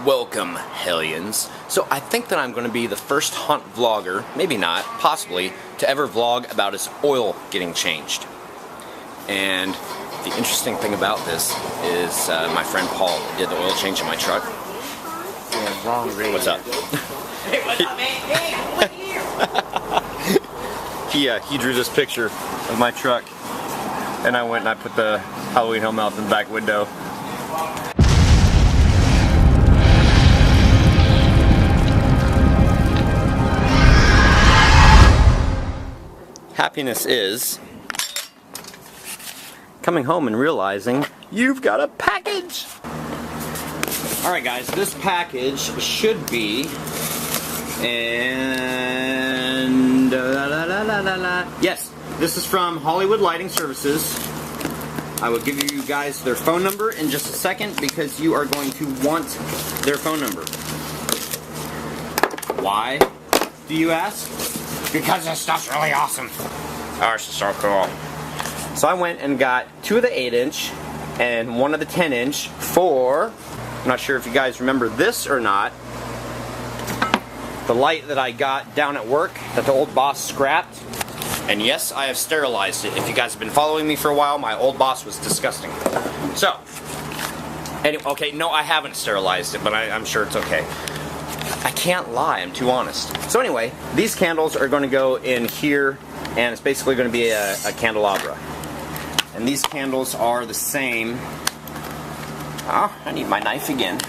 Welcome, Hellions. So I think that I'm going to be the first hunt vlogger, maybe not, possibly, to ever vlog about his oil getting changed. And the interesting thing about this is my friend Paul did the oil change in my truck. Yeah, wrong radio. What's up? Hey, what's up, man? Hey, look here. He drew this picture of my truck, and I went and I put the Halloween Hellmouth in the back window. Happiness is coming home and realizing you've got a package! Alright guys, this package should be, and yes, this is from Hollywood Lighting Services. I will give you guys their phone number in just a second because you are going to want their phone number. Why, do you ask? Because this stuff's really awesome. Oh, it's so cool. So I went and got 2 of the 8-inch and 1 of the 10-inch for, I'm not sure if you guys remember this or not, the light that I got down at work that the old boss scrapped. And yes, I have sterilized it. If you guys have been following me for a while, my old boss was disgusting. So, anyway, okay, no, I haven't sterilized it, but I'm sure it's okay. I can't lie, I'm too honest. So anyway, these candles are going to go in here, and it's basically going to be a candelabra. And these candles are the same. Oh, I need my knife again.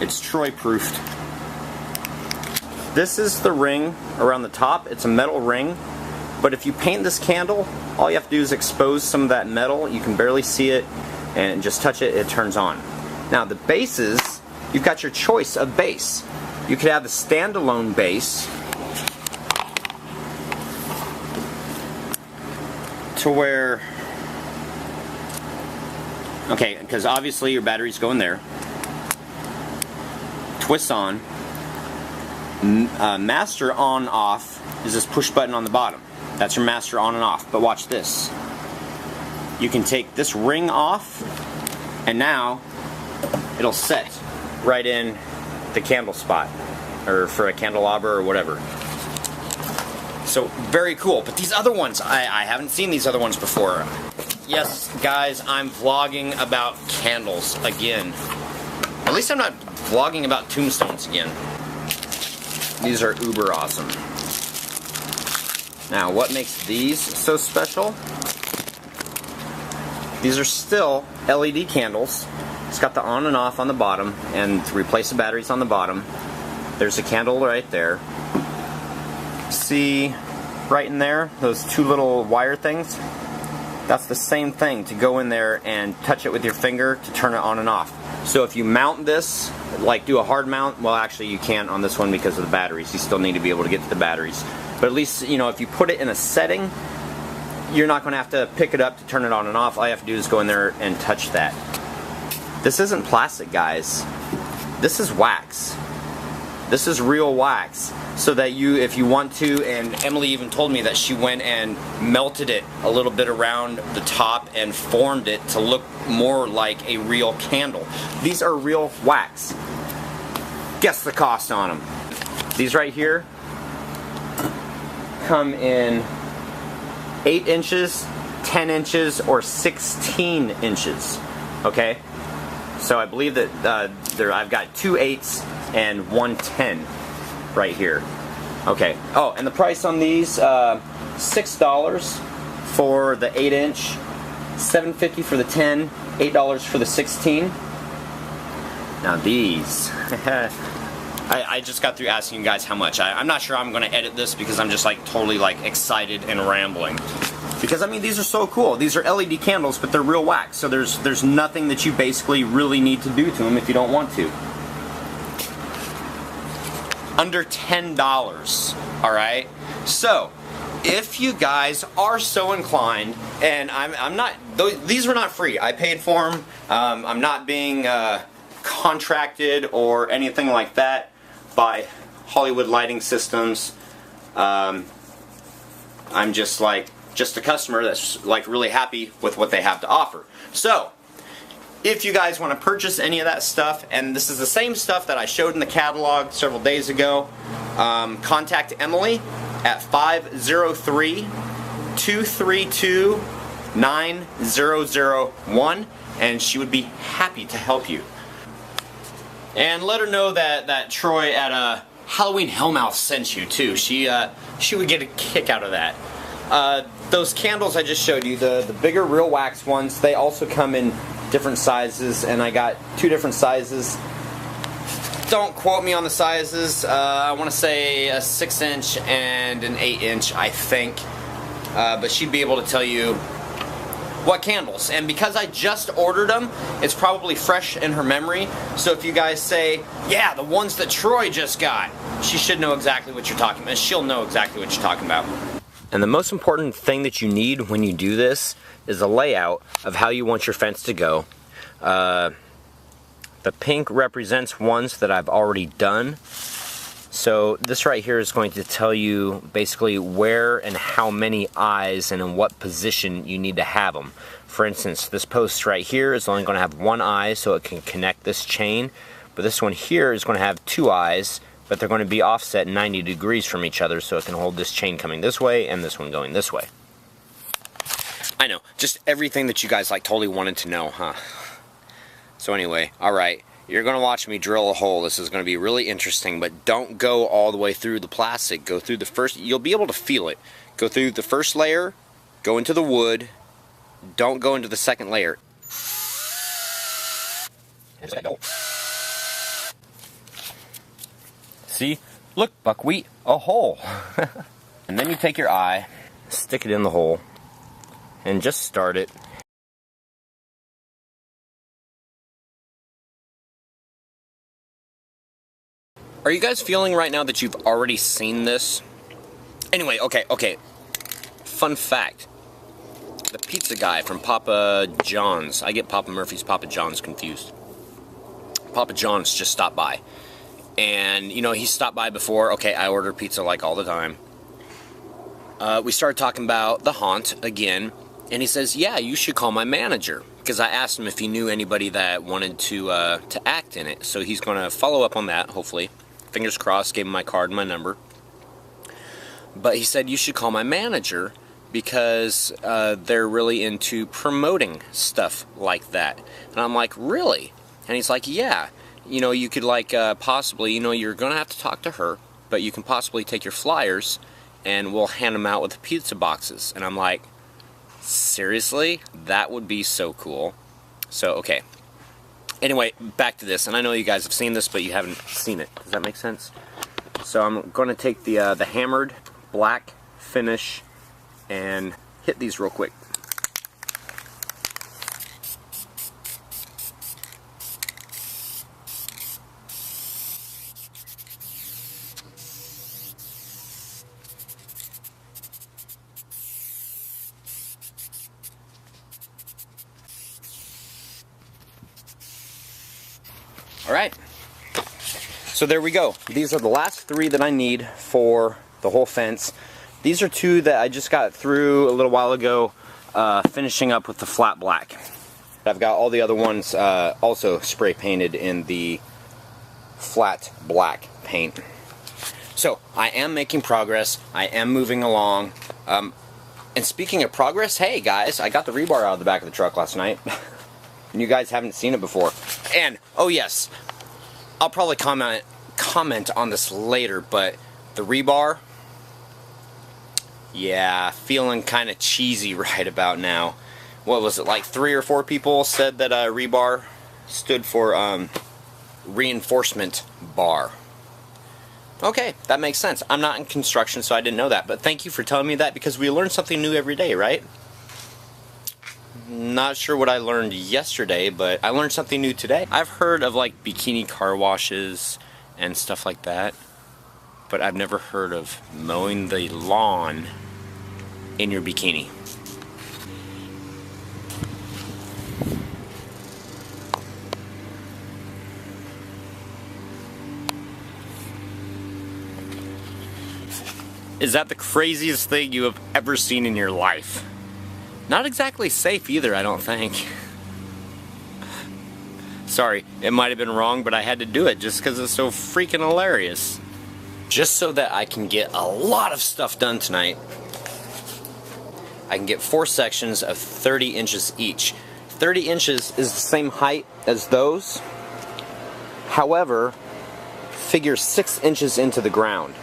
It's Troy-proofed. This is the ring around the top. It's a metal ring, but if you paint this candle, all you have to do is expose some of that metal. You can barely see it, and just touch it, it turns on. Now the bases, you've got your choice of base. You could have the standalone base to where, okay, because obviously your batteries go in there. Twist on. Master on off is this push button on the bottom. That's your master on and off. But watch this. You can take this ring off, and now it'll set right in the candle spot, or for a candelabra or whatever. So very cool. But these other ones, I haven't seen these other ones before. Yes, guys, I'm vlogging about candles again. At least I'm not vlogging about tombstones again. These are uber awesome. Now, what makes these so special? These are still LED candles. It's got the on and off on the bottom, and to replace the batteries on the bottom. There's a candle right there. See right in there, those 2 little wire things? That's the same thing to go in there and touch it with your finger to turn it on and off. So if you mount this, like do a hard mount, well actually you can't on this one because of the batteries. You still need to be able to get to the batteries. But at least, you know, if you put it in a setting, you're not going to have to pick it up to turn it on and off. All you have to do is go in there and touch that. This isn't plastic, guys. This is wax. This is real wax. So that you, if you want to, and Emily even told me that she went and melted it a little bit around the top and formed it to look more like a real candle. These are real wax. Guess the cost on them. These right here come in 8 inches, 10 inches, or 16 inches. Okay? So I believe that I've got 2 8s and 1 10 right here. Okay. Oh, and the price on these, $6 for the 8-inch, $7.50 for the 10, $8 for the 16. Now these, I just got through asking you guys how much. I'm not sure I'm going to edit this because I'm just like totally like excited and rambling. Because I mean these are so cool. These are LED candles, but they're real wax. So there's nothing that you basically really need to do to them if you don't want to. Under $10, alright? So, if you guys are so inclined, and I'm not, these were not free, I paid for them, I'm not being contracted or anything like that by Hollywood Lighting Systems. I'm just like, a customer that's like really happy with what they have to offer. So, if you guys want to purchase any of that stuff, and this is the same stuff that I showed in the catalog several days ago, contact Emily at 503-232-9001, and she would be happy to help you. And let her know that Troy at Halloween Hellmouth sent you too. She would get a kick out of that. Those candles I just showed you, the bigger real wax ones, they also come in different sizes, and I got 2 different sizes. Don't quote me on the sizes. I want to say a 6-inch and an 8-inch, I think. But she'd be able to tell you what candles. And because I just ordered them, it's probably fresh in her memory. So if you guys say, yeah, the ones that Troy just got, she should know exactly what you're talking about. She'll know exactly what you're talking about. And the most important thing that you need when you do this is a layout of how you want your fence to go. The pink represents ones that I've already done. So this right here is going to tell you basically where and how many eyes and in what position you need to have them. For instance, this post right here is only going to have 1 eye so it can connect this chain. But this one here is going to have 2 eyes, but they're going to be offset 90 degrees from each other so it can hold this chain coming this way and this one going this way. I know, just everything that you guys like totally wanted to know, huh? So anyway, alright, you're going to watch me drill a hole. This is going to be really interesting, but don't go all the way through the plastic. Go through the first, you'll be able to feel it. Go through the first layer, go into the wood, don't go into the second layer. See? Look, buckwheat, a hole. And then you take your eye, stick it in the hole, and just start it. Are you guys feeling right now that you've already seen this? Anyway, okay. Fun fact. The pizza guy from Papa John's. I get Papa Murphy's, Papa John's confused. Papa John's just stopped by. And, you know, he stopped by before. Okay, I order pizza like all the time. We started talking about the haunt again. And he says, yeah, you should call my manager. Because I asked him if he knew anybody that wanted to act in it. So he's going to follow up on that, hopefully. Fingers crossed, gave him my card and my number. But he said, you should call my manager because they're really into promoting stuff like that. And I'm like, really? And he's like, yeah. You know, you could like possibly, you know, you're going to have to talk to her, but you can possibly take your flyers and we'll hand them out with the pizza boxes. And I'm like, seriously? That would be so cool. So, okay. Anyway, back to this, and I know you guys have seen this, but you haven't seen it. Does that make sense? So I'm going to take the hammered black finish and hit these real quick. Alright, so there we go. These are the last 3 that I need for the whole fence. These are 2 that I just got through a little while ago, finishing up with the flat black. I've got all the other ones also spray painted in the flat black paint. So, I am making progress. I am moving along. And speaking of progress, hey guys, I got the rebar out of the back of the truck last night. And you guys haven't seen it before. And, oh yes, I'll probably comment on this later, but the rebar, yeah, feeling kind of cheesy right about now. What was it, like 3 or 4 people said that rebar stood for reinforcement bar. Okay, that makes sense. I'm not in construction, so I didn't know that, but thank you for telling me that because we learn something new every day, right? Not sure what I learned yesterday, but I learned something new today. I've heard of like bikini car washes and stuff like that, but I've never heard of mowing the lawn in your bikini. Is that the craziest thing you have ever seen in your life? Not exactly safe either, I don't think. Sorry, it might have been wrong, but I had to do it just because it's so freaking hilarious. Just so that I can get a lot of stuff done tonight, I can get 4 sections of 30 inches each. 30 inches is the same height as those. However, figure 6 inches into the ground.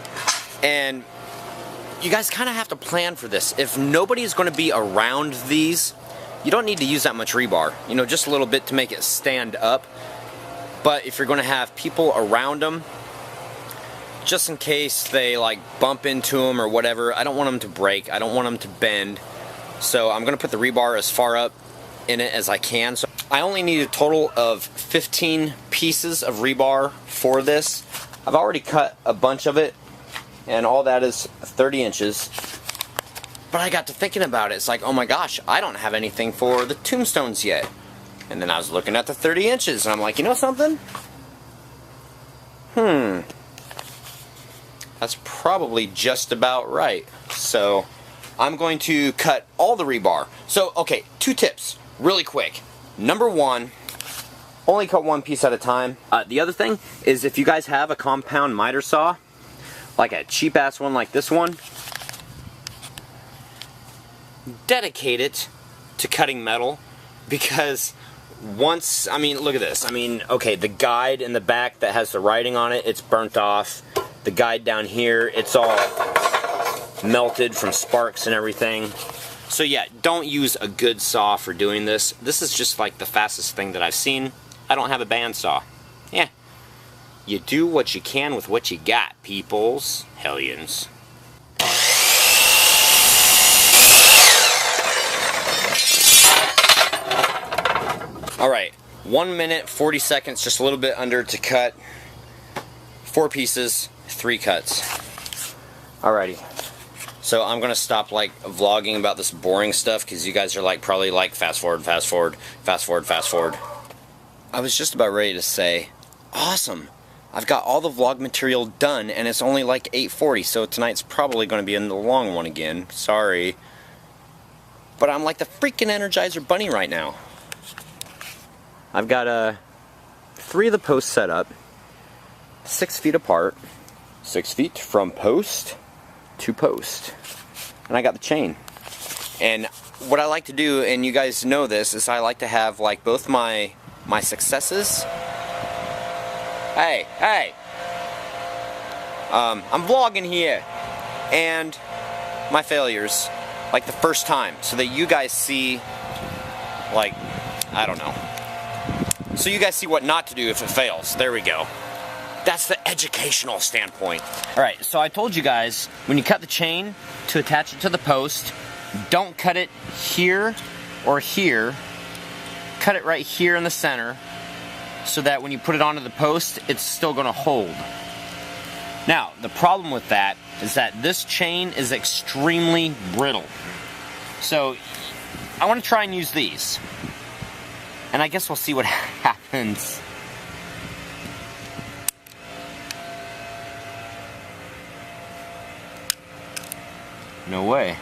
And you guys kind of have to plan for this. If nobody's going to be around these, you don't need to use that much rebar. You know, just a little bit to make it stand up. But if you're going to have people around them, just in case they like bump into them or whatever, I don't want them to break. I don't want them to bend. So I'm going to put the rebar as far up in it as I can. So I only need a total of 15 pieces of rebar for this. I've already cut a bunch of it, and all that is 30 inches. But I got to thinking about it. It's like, oh my gosh, I don't have anything for the tombstones yet. And then I was looking at the 30 inches, and I'm like, you know something? That's probably just about right. So I'm going to cut all the rebar. So, okay, 2 tips, really quick. Number 1, only cut 1 piece at a time. The other thing is, if you guys have a compound miter saw, like a cheap ass one like this one, dedicate it to cutting metal, because once, I mean, look at this. I mean, okay, the guide in the back that has the writing on it, it's burnt off. The guide down here, it's all melted from sparks and everything. So yeah, don't use a good saw for doing this. This is just like the fastest thing that I've seen. I don't have a bandsaw. Yeah. You do what you can with what you got, peoples. Hellions. Alright, 1 minute, 40 seconds, just a little bit under to cut. 4 pieces, 3 cuts. Alrighty. So I'm gonna stop like vlogging about this boring stuff, because you guys are like probably like fast forward, fast forward, fast forward, fast forward. I was just about ready to say, awesome, I've got all the vlog material done, and it's only like 8:40, so tonight's probably gonna be a long one again. Sorry. But I'm like the freaking Energizer Bunny right now. I've got 3 of the posts set up, 6 feet apart, 6 feet from post to post, and I got the chain. And what I like to do, and you guys know this, is I like to have like both my successes. Hey, I'm vlogging here, and my failures, like the first time, so that you guys see, like, I don't know. So you guys see what not to do if it fails. There we go. That's the educational standpoint. Alright, so I told you guys, when you cut the chain to attach it to the post, don't cut it here or here. Cut it right here in the center, so that when you put it onto the post, it's still going to hold. Now, the problem with that is that this chain is extremely brittle. So, I want to try and use these. And I guess we'll see what happens. No way.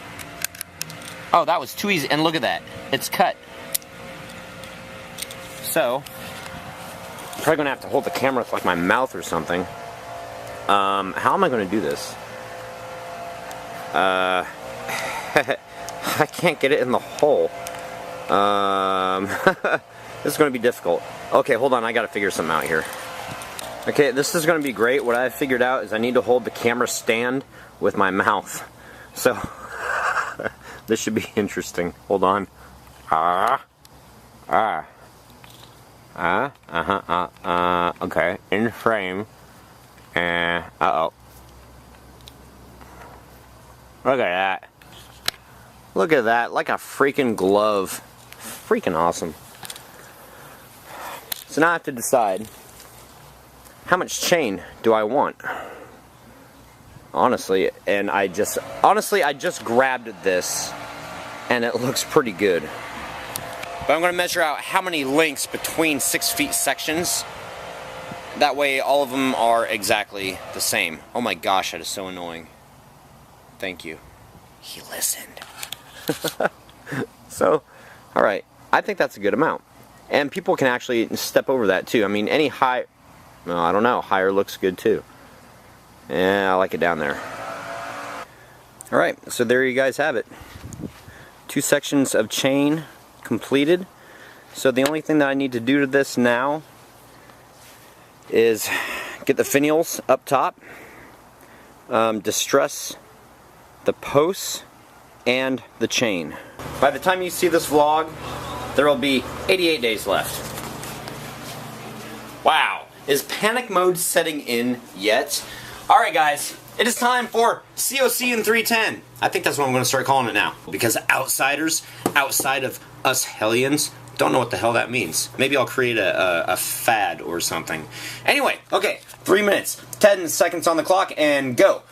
Oh, that was too easy. And look at that. It's cut. So, I'm probably going to have to hold the camera with like my mouth or something. How am I going to do this? I can't get it in the hole. This is going to be difficult. Okay, hold on. I got to figure something out here. Okay, this is going to be great. What I figured out is I need to hold the camera stand with my mouth. So, this should be interesting. Hold on. Okay, in frame. Uh-oh. Look at that. Look at that, like a freaking glove. Freaking awesome. So now I have to decide, how much chain do I want? Honestly, and I just grabbed this, and it looks pretty good. But I'm going to measure out how many links between 6 feet sections. That way all of them are exactly the same. Oh my gosh, that is so annoying. Thank you. He listened. So, alright, I think that's a good amount. And people can actually step over that too. I mean, any high, well, I don't know, higher looks good too. Yeah, I like it down there. Alright, so there you guys have it. 2 sections of chain completed. So the only thing that I need to do to this now is get the finials up top, distress the posts and the chain. By the time you see this vlog, there will be 88 days left. Wow, is panic mode setting in yet? Alright guys, it is time for COC in 310. I think that's what I'm going to start calling it now. Because outsiders, outside of us Hellions, don't know what the hell that means. Maybe I'll create a fad or something. Anyway, okay, 3 minutes, 10 seconds on the clock, and go.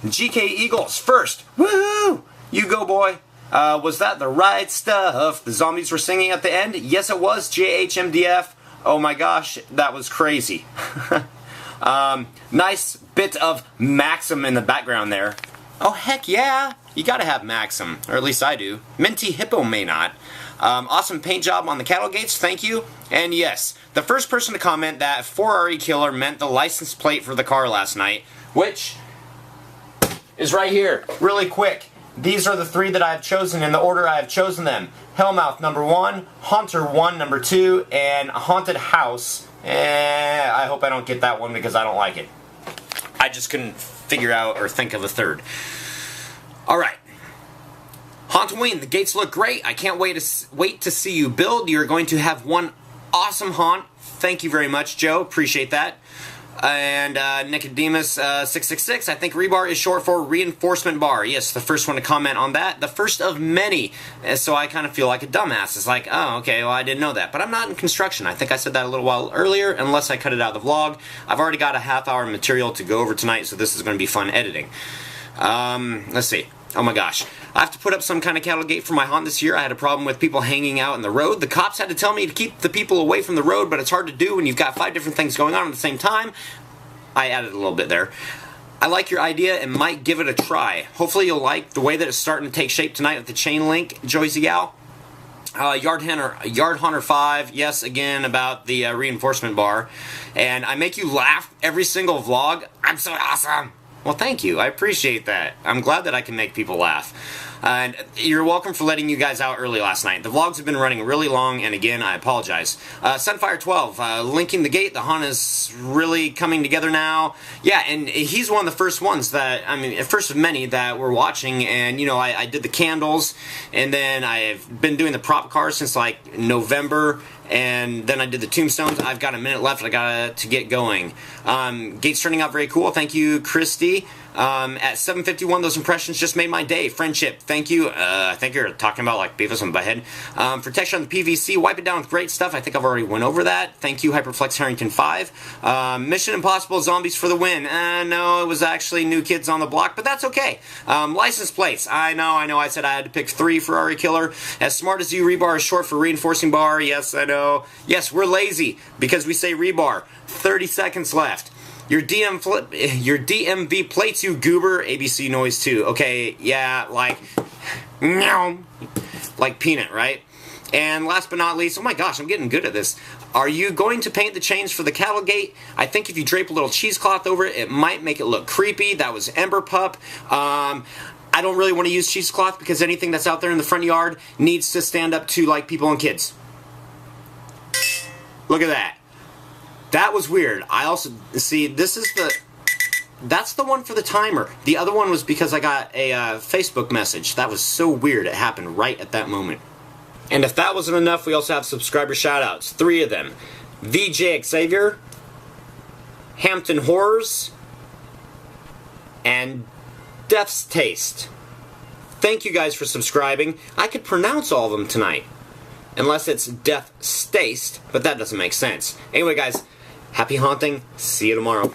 GK Eagles first. Woohoo! You go, boy. Was that the right stuff? The zombies were singing at the end? Yes, it was. JHMDF. Oh my gosh, that was crazy. Nice bit of Maxim in the background there. Oh, heck yeah. You gotta have Maxim, or at least I do. Minty Hippo may not. Awesome paint job on the cattle gates, thank you. And yes, the first person to comment that 4RE Killer meant the license plate for the car last night, which is right here, really quick. These are the 3 that I have chosen in the order I have chosen them. Hellmouth number 1, Haunter 1 number 2, and Haunted House. I hope I don't get that one because I don't like it. I just couldn't figure out or think of a third. Alright. Hauntoween, the gates look great. I can't wait to see you build. You're going to have one awesome haunt. Thank you very much, Joe. Appreciate that. And Nicodemus 666, I think rebar is short for reinforcement bar. Yes, the first one to comment on that. The first of many. So I kind of feel like a dumbass. It's like, oh, okay, well, I didn't know that. But I'm not in construction. I think I said that a little while earlier, unless I cut it out of the vlog. I've already got a half-hour material to go over tonight, so this is going to be fun editing. Let's see. Oh my gosh. I have to put up some kind of cattle gate for my haunt this year. I had a problem with people hanging out in the road. The cops had to tell me to keep the people away from the road, but it's hard to do when you've got 5 different things going on at the same time. I added a little bit there. I like your idea and might give it a try. Hopefully you'll like the way that it's starting to take shape tonight with the chain link, Joyzy Gal. Yard Hunter 5, yes, again, about the reinforcement bar. And I make you laugh every single vlog. I'm so awesome. Well, thank you. I appreciate that. I'm glad that I can make people laugh. And you're welcome for letting you guys out early last night. The vlogs have been running really long, and again, I apologize. Sunfire 12, linking the gate. The haunt is really coming together now. Yeah, and he's one of the first ones that, I mean, first of many that we're watching. And, you know, I did the candles, and then I've been doing the prop cars since, like, November. And then I did the tombstones. I've got a minute left. I got to get going. Gates turning out very cool. Thank you, Christy. At 7:51, those impressions just made my day. Friendship, thank you. I think you're talking about like Beavis and Butthead. For texture on the PVC, wipe it down with great stuff. I think I've already went over that. Thank you, Hyperflex Harrington 5. Mission Impossible Zombies for the win. No, it was actually New Kids on the Block, but that's okay. License plates. I know. I said I had to pick 3 for RE Killer. As smart as you, rebar is short for reinforcing bar. Yes, I know. Yes, we're lazy because we say rebar. 30 seconds left. Your DMV plates, you goober. ABC noise too. Okay, yeah, like peanut, right? And last but not least, oh my gosh, I'm getting good at this. Are you going to paint the chains for the cattle gate? I think if you drape a little cheesecloth over it, it might make it look creepy. That was Ember Pup. I don't really want to use cheesecloth because anything that's out there in the front yard needs to stand up to like people and kids. Look at that. That was weird. I also, see, this is that's the one for the timer. The other one was because I got a Facebook message. That was so weird. It happened right at that moment. And if that wasn't enough, we also have subscriber shoutouts. 3 of them. VJ Xavier, Hampton Horrors, and Death's Taste. Thank you guys for subscribing. I could pronounce all of them tonight. Unless it's Death's Taste, but that doesn't make sense. Anyway, guys, happy haunting. See you tomorrow.